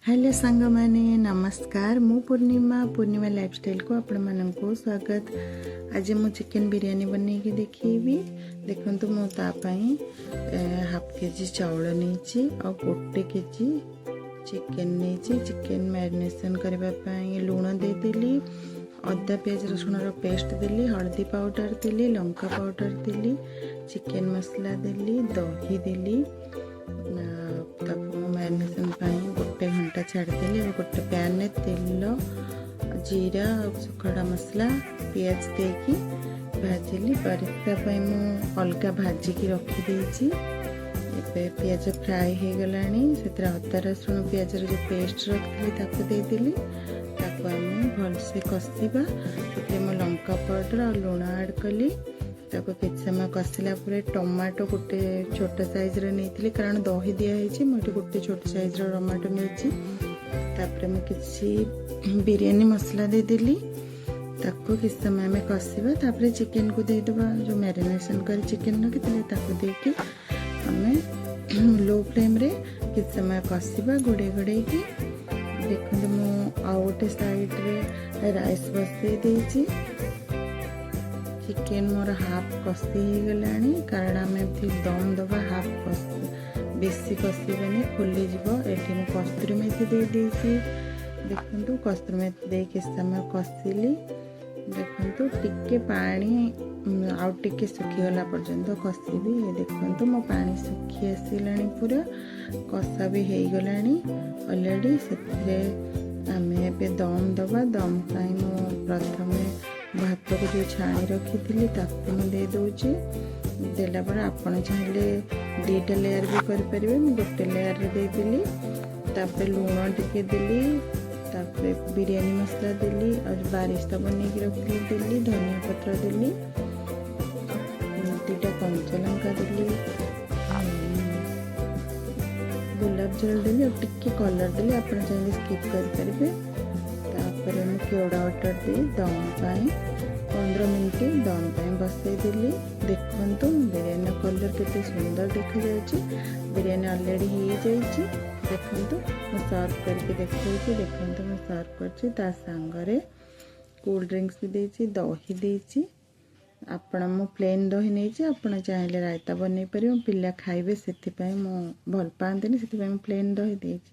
Hello सांग माने नमस्कार मु पूर्णिमा लाइफस्टाइल को आपण मन को स्वागत। आज मु चिकन बिरयानी बने के देखी देखु मु हाफ केजी चाउल नहीं और गोटे केजी चिकन नहीं। चिकन मैरिनेशन करने लुण देदेली, अदा प्याज रसुण पेस्ट देली, हल्दी पाउडर देली, लंका पाउडर देली, चिकन मसला देली, दही देली। मैरिनेशन गोटे घंटा छाड़देली। गोटे पैन में तेल, जीरा और सुखड़ा मसला पियाज देकी भाजिली। परिस्ता मु अलग भाजिकी रखीदे। पियाज फ्राए हो गला से अदा रसुण पियाज जो पेस्ट रखी देदेली। भलसे कषा से लंका पाउडर और लुण ऐड कली। किछ समय कषिला टमाटो गोटे छोट साइज नहीं कारण दही दिखाई मुझे गोटे छोट साइज टमाटो नहीं। मुझे बिरयानी मसला देदेली। किछ समय आम कषा चिकन को देदेबा। जो मैरिनेशन कर चिकन रखी आम लो फ्लेम रे किछ समय कषा गोड़े गोड़े की। देखो मु आउ गोटे साइड रे राइस बसई देछि। चिकेन मोर हाफ कषि हो गला कारण आम दम दबा हाफ बेसी कषिबानी खोलीज। ये कस्तूरी मेथी दे देखु कस्तूरी मेथी दे किस समय कषिली। देखु टिके पानी आउ टिके सुखीगला पर्यंत कषिबी। देखु मो पानी सुखी आसला पूरा कषा भी हो गला अलरेडी। से आम ए दम दबा। दम प्रथम भात को जो छाणी रखी थी दे दूचे। देला पर आपण चाहिए दीटा लेयर भी करें। गोटे लेयर देदेली। तापर लुण टिके देली। तापर बिरयानी मसला देली और बारिस्ता बन रखी देली। धनिया पत्र देली, दीटा कंचा लंका देली, गुलाब जल देली और टिके कलर देली। आप चाहिए स्किप करेंगे। केवड़ा वाटर दे दम 15 मिनट दम बसई देली। देखु बिरयानी कलर केते सुंदर देखा जाए। बिरयानी ऑलरेडी हो जाए। देखु सर्व करके देखा। देखु मैं सर्व कर सांगरे कूल ड्रिंक्स भी देछि, दही देछि। आपण मु प्लेन दही नहीं। आपण चाहिए रायता बनई पारे। पिला खाइबे से भल पाते से प्लेन दही देछि।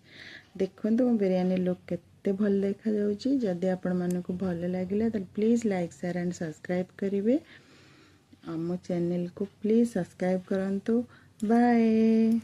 देखु मो बिरयानी लुक केते भल देखा जाउची। जदि आपण मानकु भल लागिला तो please like share and subscribe करिवे। मो चैनल को प्लीज सब्सक्राइब करंतु। बाय।